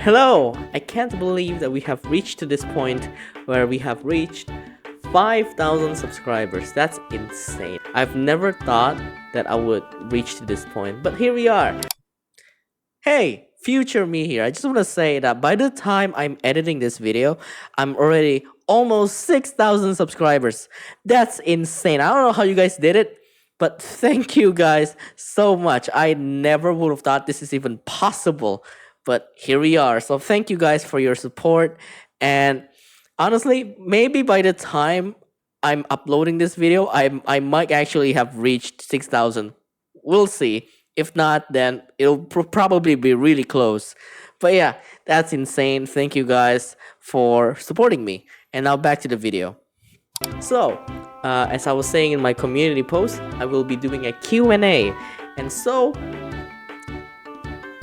Hello! I can't believe that we have reached to this point where we have reached 5,000 subscribers. That's insane. I've never thought that I would reach to this point, but here we are. Hey, future me here. I just want to say that by the time I'm editing this video, I'm already almost 6,000 subscribers. That's insane. I don't know how you guys did it, but thank you guys so much. I never would have thought this is even possible, but here we are. So thank you guys for your support. And honestly, maybe by the time I'm uploading this video, I might actually have reached 6,000. We'll see. If not, then it'll probably be really close. But yeah, that's insane. Thank you guys for supporting me. And now back to the video. So, as I was saying in my community post, I will be doing a Q&A. And so,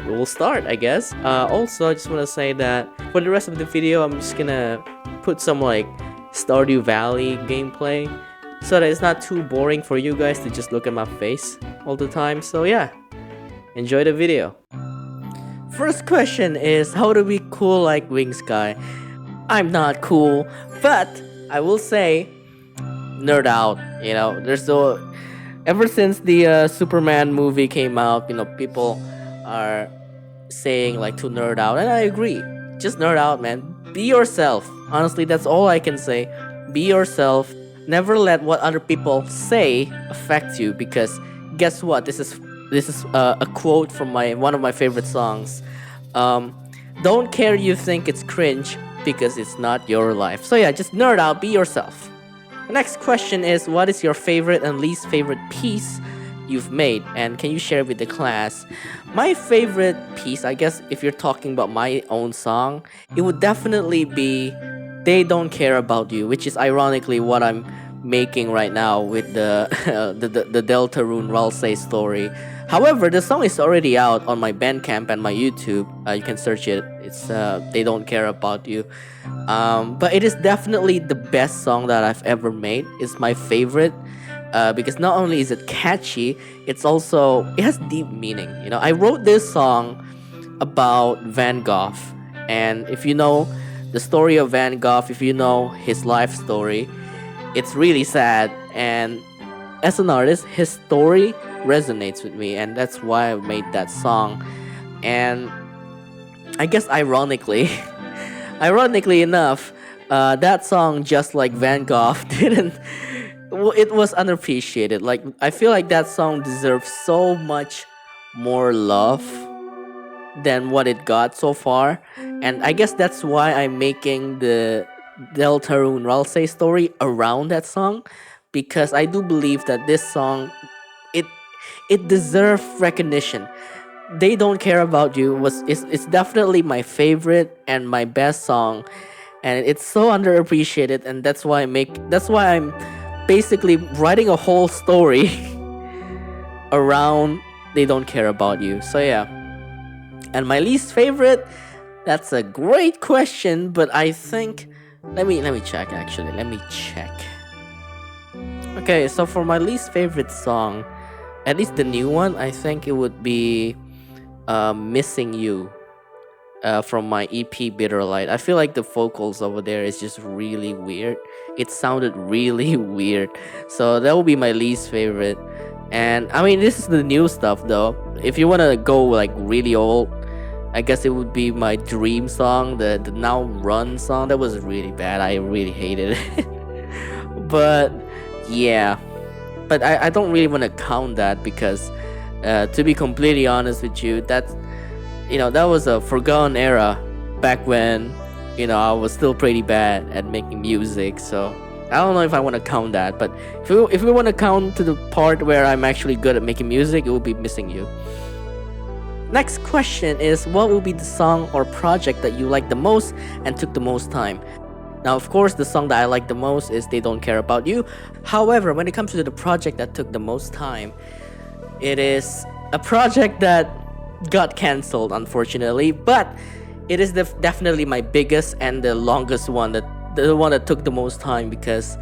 we'll start, I guess. Also, I just want to say that for the rest of the video, I'm just gonna put some like Stardew Valley gameplay so that it's not too boring for you guys to just look at my face all the time. So yeah, enjoy the video. First question is, how do we cool like WingSky? I'm not cool, but I will say, nerd out. You know, there's so ever since the Superman movie came out, you know, people are saying like to nerd out, and I agree. Just nerd out, man. Be yourself. Honestly, that's all I can say. Be yourself. Never let what other people say affect you, because guess what? This is a quote from one of my favorite songs. Don't care you think it's cringe, because it's not your life. So yeah, just nerd out, be yourself. The next question is, what is your favorite and least favorite piece you've made, and can you share with the class? My favorite piece, I guess, if you're talking about my own song, it would definitely be They Don't Care About You, which is ironically what I'm making right now with the the Deltarune Ralsei story. However, the song is already out on my Bandcamp and my YouTube. You can search it. It's They Don't Care About You. But it is definitely the best song that I've ever made. It's my favorite. Because not only is it catchy, it has deep meaning. You know, I wrote this song about Van Gogh, and if you know the story of Van Gogh, if you know his life story, it's really sad. And as an artist, his story resonates with me, and that's why I made that song. And I guess ironically enough, that song, just like Van Gogh, it was unappreciated. Like, I feel like that song deserves so much more love than what it got so far. And I guess that's why I'm making the Deltarune Ralsei story around that song, because I do believe that this song, it deserves recognition. They Don't Care About You it's definitely my favorite and my best song, and it's so underappreciated, and that's why I'm basically writing a whole story around They Don't Care About You. So yeah. And my least favorite, that's a great question, but I think let me check actually. Let me check. Okay, so for my least favorite song, at least the new one, I think it would be Missing You. From my EP Bitter Light. I feel like the vocals over there is just really weird. It sounded really weird. So that will be my least favorite. And I mean, this is the new stuff though. If you want to go like really old, I guess it would be my Dream song, the Now Run song. That was really bad. I really hated it. But yeah. But I don't really want to count that, because to be completely honest with you, that was a forgotten era back when, I was still pretty bad at making music. So I don't know if I want to count that. But if we want to count to the part where I'm actually good at making music, it will be Missing You. Next question is, what will be the song or project that you like the most and took the most time? Now, of course, the song that I like the most is They Don't Care About You. However, when it comes to the project that took the most time, it is a project that got cancelled, unfortunately, but it is definitely my biggest and the longest one, the one that took the most time, because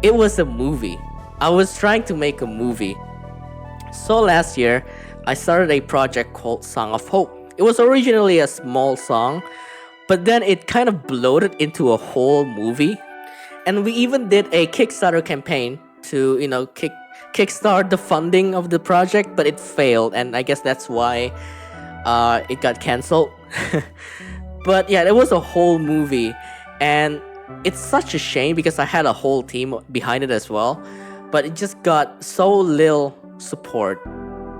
it was a movie. I was trying to make a movie. So last year, I started a project called Song of Hope, It was originally a small song, but then it kind of bloated into a whole movie. And we even did a Kickstarter campaign to, kickstart the funding of the project, but it failed, and I guess that's why it got canceled. But yeah, it was a whole movie, and it's such a shame because I had a whole team behind it as well, but it just got so little support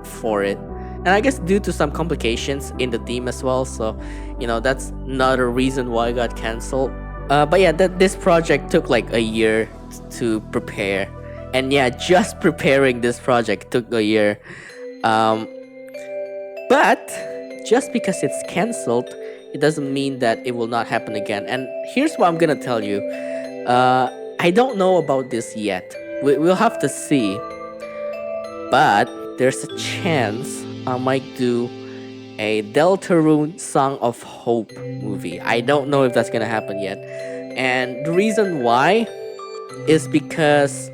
for it. And I guess due to some complications in the team as well, so that's another reason why it got canceled. But yeah, this project took like a year to prepare, and yeah, just preparing this project took a year. But just because it's cancelled, it doesn't mean that it will not happen again. And here's what I'm gonna tell you. I don't know about this yet. We'll have to see. But there's a chance I might do a Deltarune Song of Hope movie. I don't know if that's gonna happen yet. And the reason why is because,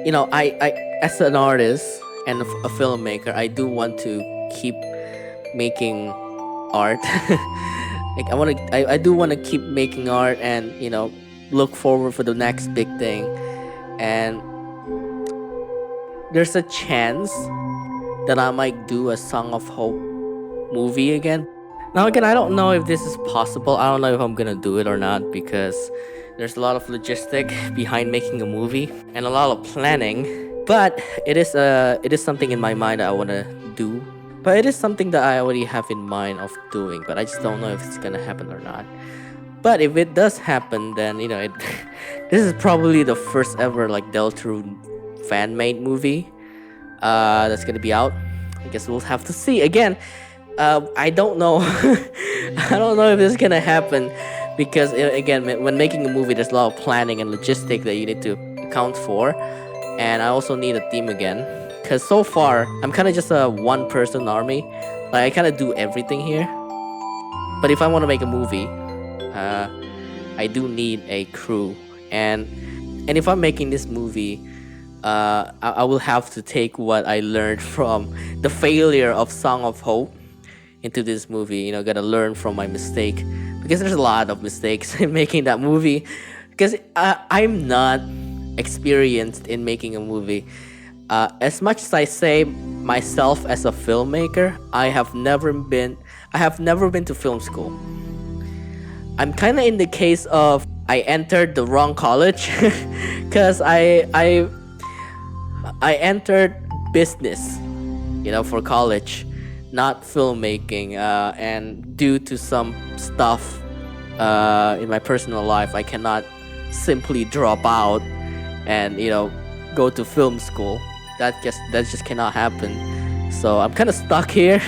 I as an artist and a filmmaker, I do want to keep making art. Like I do want to keep making art and look forward for the next big thing. And there's a chance that I might do a Song of Hope movie again. Now again, I don't know if this is possible. I don't know if I'm gonna do it or not because there's a lot of logistic behind making a movie and a lot of planning. But it is something in my mind that I wanna do. But it is something that I already have in mind of doing. But I just don't know if it's gonna happen or not. But if it does happen, then this is probably the first ever like Deltarune fan-made movie that's gonna be out. I guess we'll have to see. Again, I don't know. I don't know if this is gonna happen because again, when making a movie, there's a lot of planning and logistic that you need to account for, and I also need a team again. Cause so far I'm kind of just a one-person army. Like I kind of do everything here. But if I want to make a movie, I do need a crew, and if I'm making this movie, I will have to take what I learned from the failure of Song of Hope into this movie. Gotta learn from my mistake because there's a lot of mistakes in making that movie. Because I'm not experienced in making a movie. As much as I say myself as a filmmaker, I have never been to film school. I'm kind of in the case of I entered the wrong college because I entered business, for college, not filmmaking. And due to some stuff in my personal life, I cannot simply drop out and go to film school. That just cannot happen. So I'm kind of stuck here.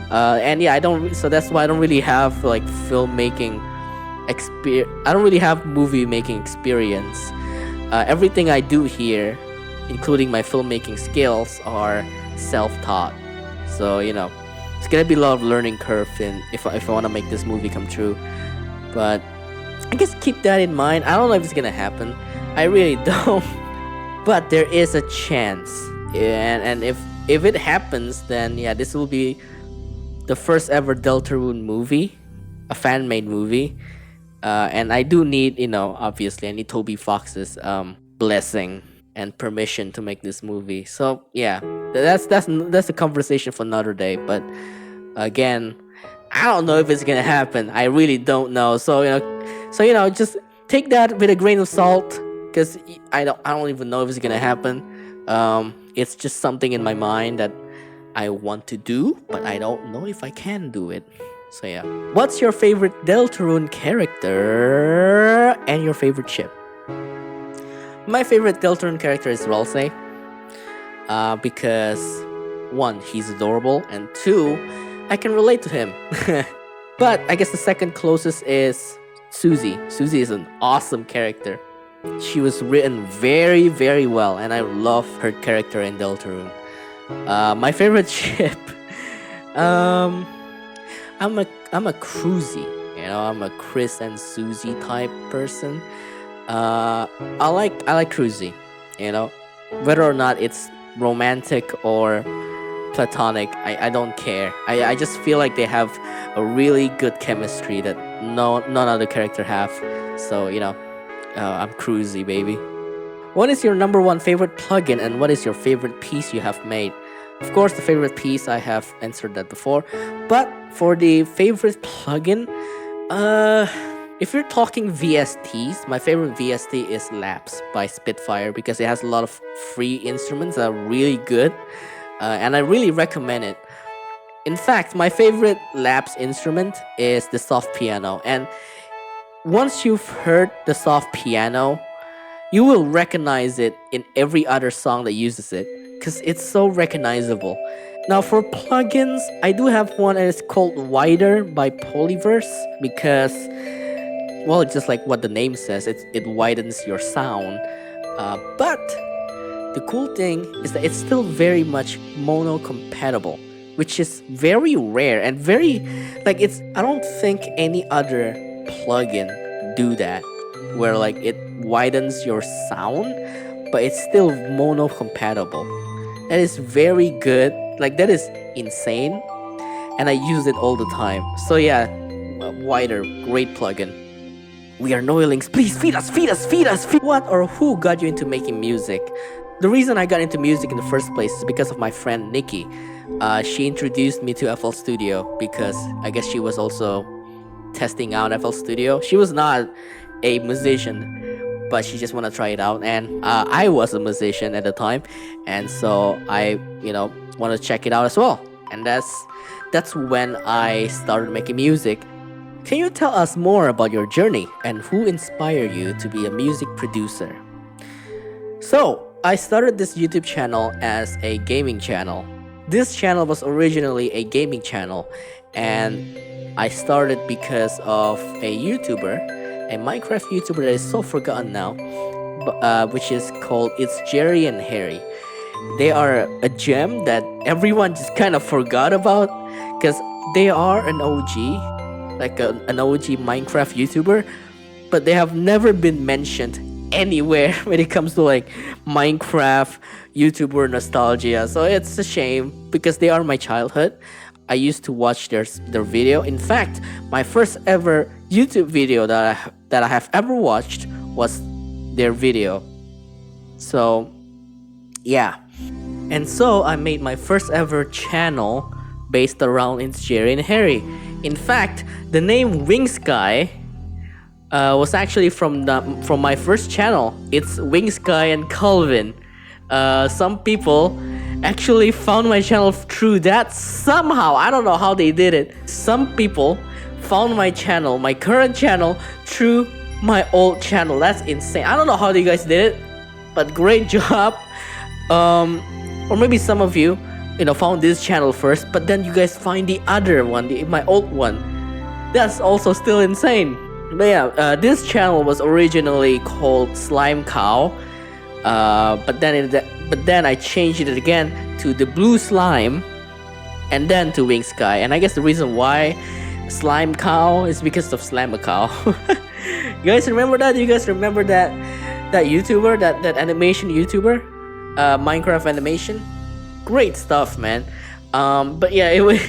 And yeah, so that's why I don't really have like filmmaking experience. I don't really have movie making experience. Everything I do here, including my filmmaking skills, are self-taught. So it's gonna be a lot of learning curve if I want to make this movie come true. But I guess keep that in mind. I don't know if it's gonna happen. I really don't. But there is a chance. And if it happens, then yeah, this will be the first ever Deltarune movie, a fan-made movie. And I do need, obviously, I need Toby Fox's blessing and permission to make this movie. So yeah, that's a conversation for another day. But again, I don't know if it's gonna happen. I really don't know. So just take that with a grain of salt, because I don't even know if it's gonna happen. It's just something in my mind that I want to do, but I don't know if I can do it. So yeah, what's your favorite Deltarune character and your favorite ship? My favorite Deltarune character is Ralsei, because 1, he's adorable, and 2, I can relate to him. But I guess the second closest is Susie. Susie is an awesome character. She was written very, very well, and I love her character in Deltarune. My favorite ship, I'm a cruisy, I'm a Chris and Susie type person. I like cruisy, whether or not it's romantic or platonic. I don't care. I just feel like they have a really good chemistry that none other character have. So I'm cruisy, baby. What is your number one favorite plugin, and what is your favorite piece you have made? Of course, the favorite piece, I have answered that before. But for the favorite plugin, if you're talking VSTs, my favorite VST is Laps by Spitfire because it has a lot of free instruments that are really good, and I really recommend it. In fact, my favorite Laps instrument is the soft piano, and once you've heard the soft piano, you will recognize it in every other song that uses it because it's so recognizable. Now for plugins, I do have one and it's called Wider by Polyverse because, well, just like what the name says, it widens your sound. But the cool thing is that it's still very much mono compatible, which is very rare and very I don't think any other plugin do that, where like it widens your sound but it's still mono compatible. That is very good, like that is insane, and I use it all the time. So yeah, Wider, great plugin. We are Noilings, please feed us. What or who got you into making music? The reason I got into music in the first place is because of my friend Nikki. She introduced me to FL Studio because I guess she was also testing out FL Studio. She was not a musician, but she just want to try it out, and I was a musician at the time, and so I want to check it out as well. And that's when I started making music. Can you tell us more about your journey and who inspired you to be a music producer? So I started this YouTube channel as a gaming channel. This channel was originally a gaming channel, and I started because of a YouTuber, a Minecraft YouTuber that is so forgotten now, which is called It's Jerry and Harry. They are a gem that everyone just kind of forgot about because they are an OG, like an OG Minecraft YouTuber, but they have never been mentioned anywhere when it comes to like Minecraft YouTuber nostalgia. So it's a shame because they are my childhood. I used to watch their video. In fact, my first ever YouTube video that I have ever watched was their video. So yeah, and so I made my first ever channel based around It's Jerry and Harry. In fact, the name WingSky was actually from my first channel. It's WingSky and Calvin. Some people actually found my channel through that somehow. I don't know how they did it. Some people found my channel, my current channel, through my old channel. That's insane. I don't know how you guys did it, but great job. Or maybe some of you found this channel first, but then you guys find the other one, my old one. That's also still insane. But yeah, this channel was originally called Slime Cow, but then I changed it again to the Blue Slime, and then to WingSky. And I guess the reason why Slime Cow is because of Slime Cow. You guys remember that? You guys remember that YouTuber, that animation YouTuber, Minecraft animation? Great stuff, man. But yeah, it was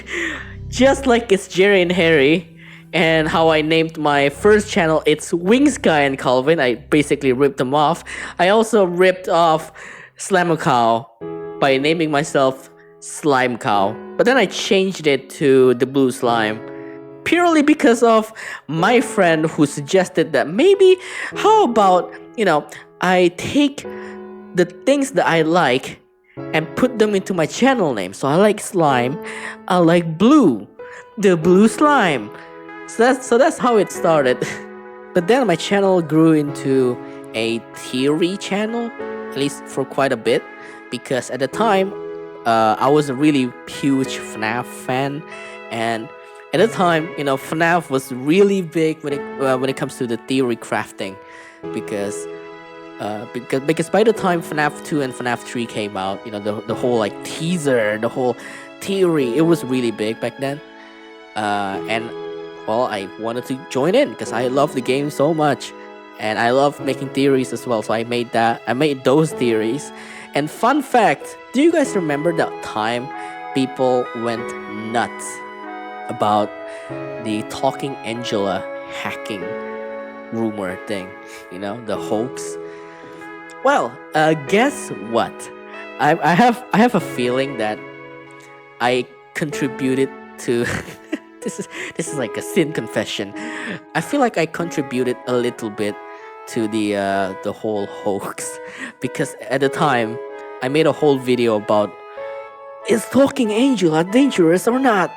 just like It's Jerry and Harry. And how I named my first channel, it's WingSky and Calvin. I basically ripped them off. I also ripped off Slime Cow by naming myself Slime Cow. But then I changed it to the Blue Slime, purely because of my friend who suggested that maybe, how about, I take the things that I like and put them into my channel name. So I like slime, I like blue, the Blue Slime. So that's how it started. But then my channel grew into a theory channel, at least for quite a bit, because at the time I was a really huge FNAF fan, and at the time, FNAF was really big when it comes to the theory crafting, because by the time FNAF 2 and FNAF 3 came out, the whole like teaser, the whole theory, it was really big back then, and well, I wanted to join in because I love the game so much, and I love making theories as well. So I made those theories. And fun fact, do you guys remember that time people went nuts about the Talking Angela hacking rumor thing, the hoax. Well, guess what? I have a feeling that I contributed to this is like a sin confession. I feel like I contributed a little bit to the whole hoax because at the time I made a whole video about, is Talking Angela dangerous or not?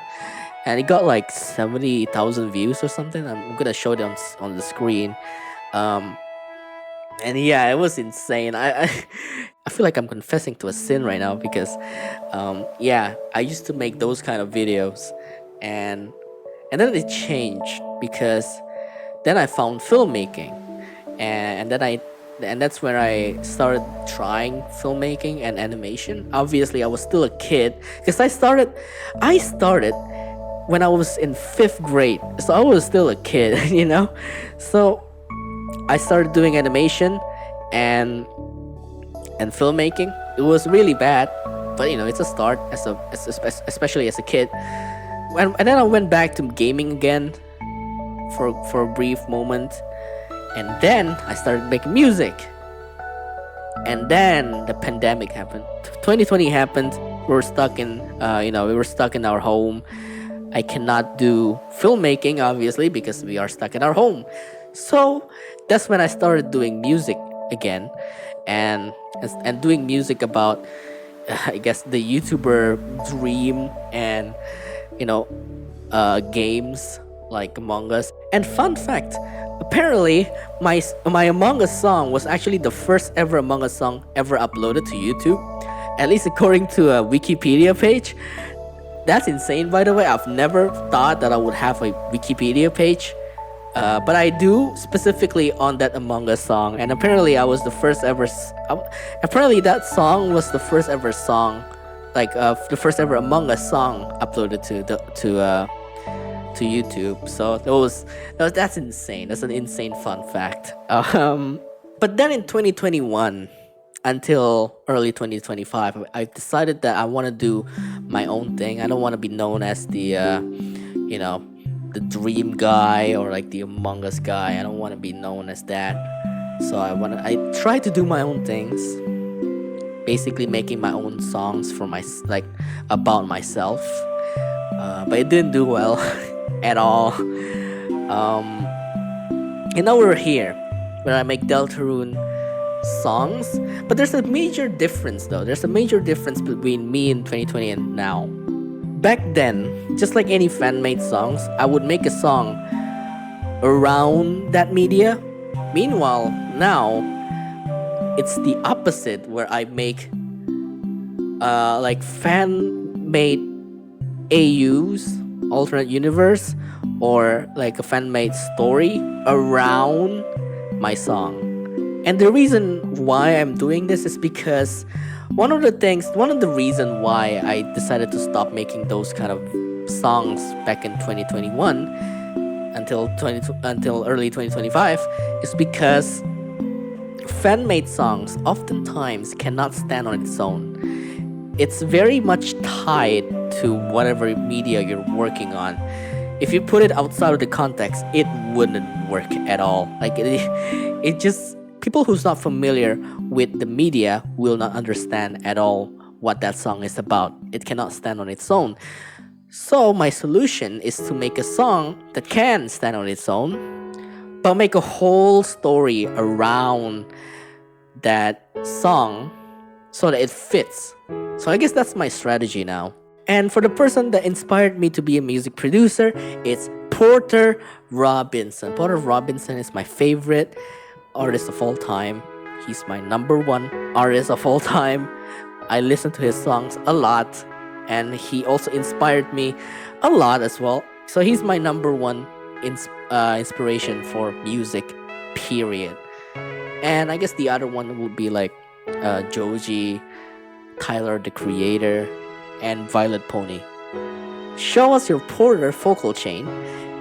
And it got like 70,000 views or something. I'm gonna show it on the screen. Um, and yeah, it was insane. I feel like I'm confessing to a sin right now because, yeah, I used to make those kind of videos, and then it changed because then I found filmmaking, and that's when I started trying filmmaking and animation. Obviously, I was still a kid because I started when I was in 5th grade, so I was still a kid, So I started doing animation and filmmaking. It was really bad, but it's a start especially as a kid. And then I went back to gaming again for a brief moment, and then I started making music. And then the pandemic happened. 2020 happened. We were stuck in our home. I cannot do filmmaking, obviously, because we are stuck in our home. So that's when I started doing music again, and doing music about, I guess, the YouTuber dream, and games like Among Us. And fun fact, apparently my Among Us song was actually the first ever Among Us song ever uploaded to YouTube, at least according to a Wikipedia page. That's insane, by the way. I've never thought that I would have a Wikipedia page, but I do, specifically on that Among Us song. And apparently, I was the first ever. Apparently, that song was the first ever song, like the first ever Among Us song uploaded to YouTube. So that's insane. That's an insane fun fact. But then in 2021 until early 2025, I decided that I want to do my own thing. I don't want to be known as the the dream guy or like the Among Us guy. I don't want to be known as that. So I try to do my own things, basically making my own songs about myself. But it didn't do well at all. And now we're here where I make Deltarune songs. But there's a major difference, though. There's a major difference between me in 2020 and now. Back then, just like any fan-made songs, I would make a song around that media. Meanwhile, now it's the opposite, where I make like fan-made AUs, alternate universe, or like a fan-made story around my song. And the reason why I'm doing this is because one of the reasons why I decided to stop making those kind of songs back in 2021 until early 2025 is because fan-made songs oftentimes cannot stand on its own. It's very much tied to whatever media you're working on. If you put it outside of the context, it wouldn't work at all. Like it just, people who's not familiar with the media will not understand at all what that song is about. It cannot stand on its own. So my solution is to make a song that can stand on its own, but make a whole story around that song so that it fits. So I guess that's my strategy now. And for the person that inspired me to be a music producer, it's Porter Robinson. Porter Robinson is my favorite artist of all time. He's my number one artist of all time. I listen to his songs a lot, and he also inspired me a lot as well. So he's my number one inspiration for music, period. And I guess the other one would be like Joji, Tyler the Creator, and Violet Pony. Show us your Porter vocal chain,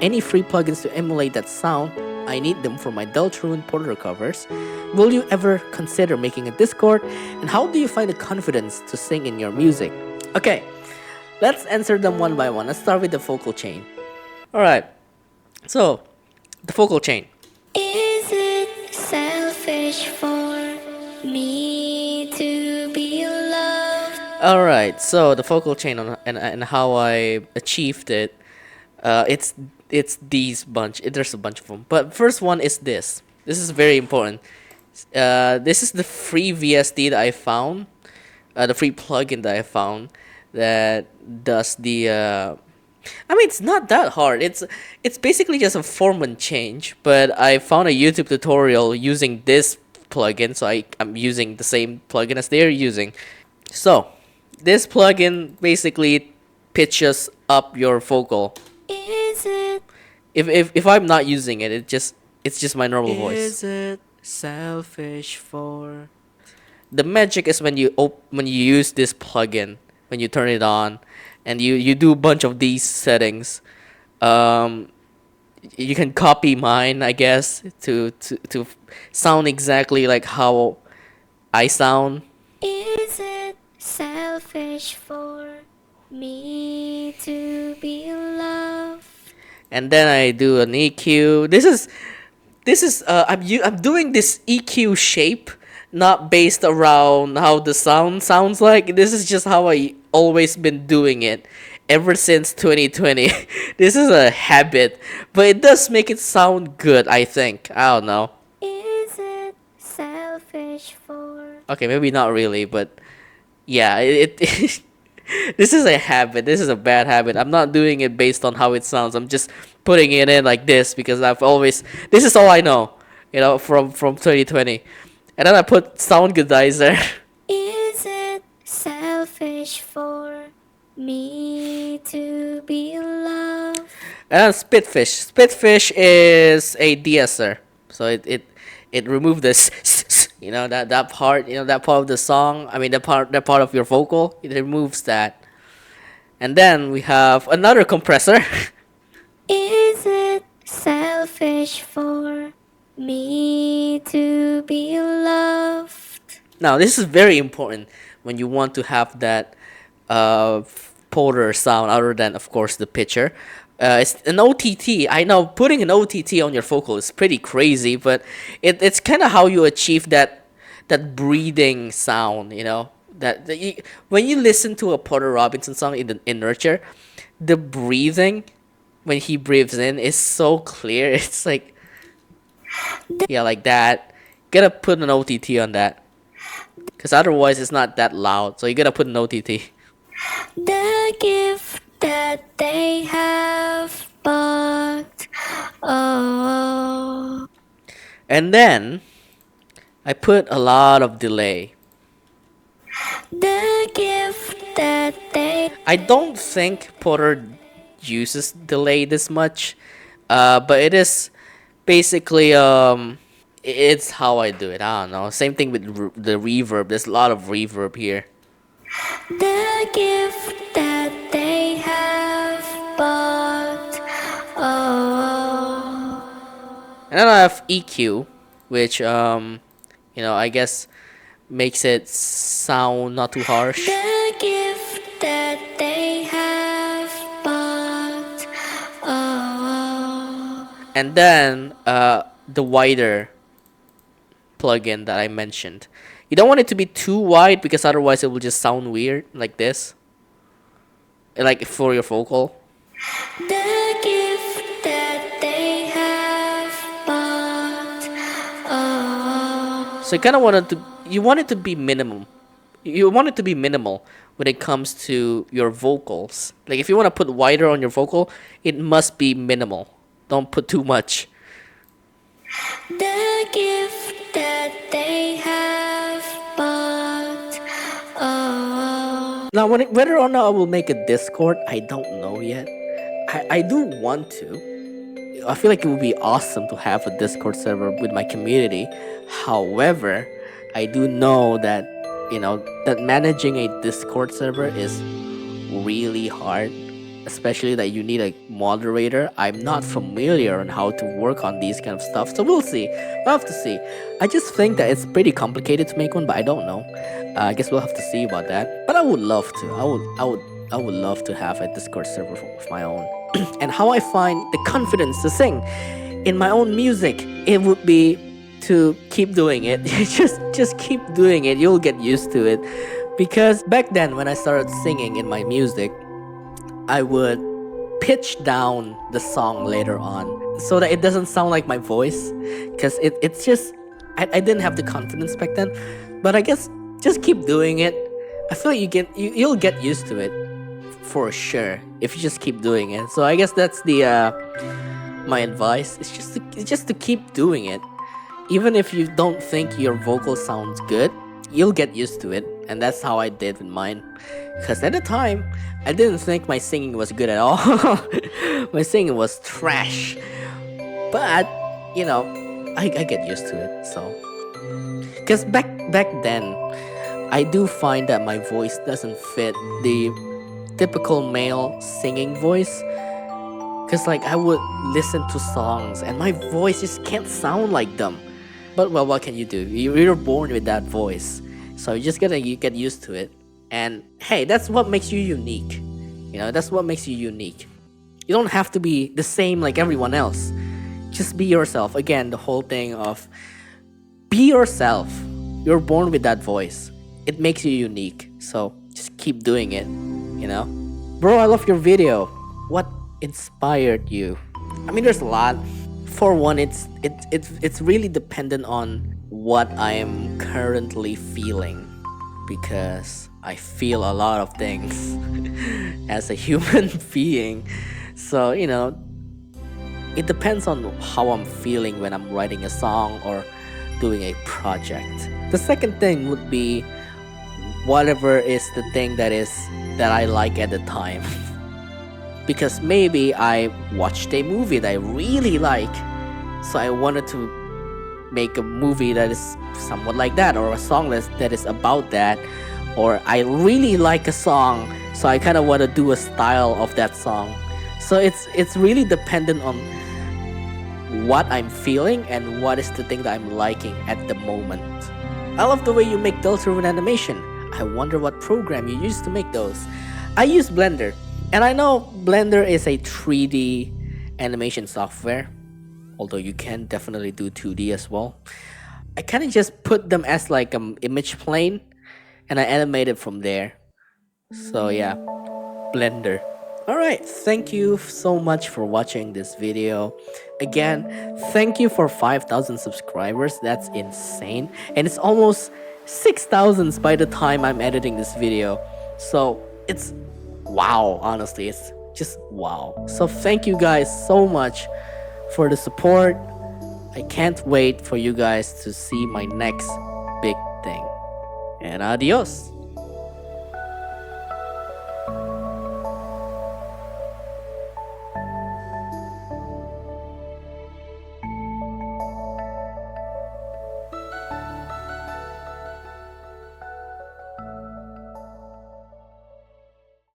any free plugins to emulate that sound. I need them for my Deltarune Porter covers. Will you ever consider making a Discord? And how do you find the confidence to sing in your music? Okay, Let's answer them one by one. Let's start with the focal chain. Alright, so the focal chain. Is it selfish for me to be loved? Alright, so the focal chain and how I achieved it. It's these bunch. There's a bunch of them, but first one is this. This is very important. This is the free VST that I found, the free plugin that I found that does the. I mean, it's not that hard. It's basically just a format change, but I found a YouTube tutorial using this plugin, so I'm using the same plugin as they're using. So, this plugin basically pitches up your vocal. Is it If I'm not using it, it's just my normal voice. Is it selfish for? The magic is when when you use this plugin, when you turn it on, and you do a bunch of these settings. You can copy mine, I guess, to sound exactly like how I sound. is it selfish for me to be loved? And then I do an EQ. I'm doing this EQ shape not based around how the sound sounds like. This is just how I always been doing it ever since 2020. This is a habit, but it does make it sound good, I think. I don't know. Is it selfish for? Okay, maybe not really, but yeah, it this is a habit. This is a bad habit. I'm not doing it based on how it sounds. I'm just putting it in like this because this is all I know, from 2020. And then I put sound goodizer. Is it selfish for me to be loved? And then spitfish. Spitfish is a de-esser. So it removed this that part, that part of the song. I mean that part of your vocal. It removes that. And then we have another compressor. Is it selfish for me to be loved? Now, this is very important when you want to have that polar sound other than, of course, the pitcher. It's an OTT. I know putting an OTT on your vocal is pretty crazy, but it's kind of how you achieve that breathing sound, when you listen to a Porter Robinson song in Nurture, the breathing when he breathes in is so clear. It's like, yeah, like that. Gotta put an OTT on that. Because otherwise it's not that loud. So you gotta put an OTT. The gift that they have bought. Oh, And then I put a lot of delay. the gift that they. I don't think Porter uses delay this much. But it is basically it's how I do it. I don't know. Same thing with the reverb. There's a lot of reverb here. The gift that they have bought. Oh, And then I have EQ, which I guess makes it sound not too harsh. the gift that they have bought. Oh, And then the wider plugin that I mentioned. You don't want it to be too wide because otherwise it will just sound weird like this. Like for your vocal. the gift that they have bought. Oh, So you want it to be minimum. You want it to be minimal when it comes to your vocals. Like if you want to put wider on your vocal, it must be minimal. Don't put too much. the gift that they have bought. Oh, Now, whether or not I will make a Discord, I don't know yet. I do want to. I feel like it would be awesome to have a Discord server with my community. However, I do know that that managing a Discord server is really hard, especially that you need a moderator. I'm not familiar on how to work on these kind of stuff, so we'll see. We'll have to see. I just think that it's pretty complicated to make one, but I don't know. I guess we'll have to see about that. But I would love to. I would I would love to have a Discord server of my own. And how I find the confidence to sing in my own music, it would be to keep doing it. Just keep doing it. You'll get used to it. Because back then when I started singing in my music, I would pitch down the song later on so that it doesn't sound like my voice, because it's just I didn't have the confidence back then. But I guess just keep doing it. I feel like you'll get used to it for sure if you just keep doing it. So I guess that's the my advice. It's just to keep doing it. Even if you don't think your vocal sounds good, you'll get used to it. And that's how I did with mine. Because at the time, I didn't think my singing was good at all. My singing was trash. But, you know, I get used to it. So, because back then, I do find that my voice doesn't fit the typical male singing voice. Because, like, I would listen to songs and my voice just can't sound like them. But, well, what can you do? You're born with that voice. So you just gotta get used to it. And hey, that's what makes you unique. You know, that's what makes you unique. You don't have to be the same like everyone else. Just be yourself. Again, the whole thing of be yourself. You're born with that voice. It makes you unique. So just keep doing it, you know? Bro, I love your video. What inspired you? I mean, there's a lot. For one, it's really dependent on what I am currently feeling, because I feel a lot of things as a human being. So, you know, it depends on how I'm feeling when I'm writing a song or doing a project. The second thing would be whatever is the thing that I like at the time. Because maybe I watched a movie that I really like, so I wanted to make a movie that is somewhat like that, or a song that is about that. Or I really like a song, so I kind of want to do a style of that song. So it's really dependent on what I'm feeling and what is the thing that I'm liking at the moment. I love the way you make Deltarune animation. I wonder what program you use to make those. I use Blender, and I know Blender is a 3D animation software, although you can definitely do 2D as well. I kind of just put them as like an image plane, and I animate it from there. So yeah, Blender. Alright, thank you so much for watching this video. Again, thank you for 5,000 subscribers. That's insane. And it's almost 6,000 by the time I'm editing this video. So it's wow, honestly, it's just wow. So thank you guys so much for the support. I can't wait for you guys to see my next big thing. And adios.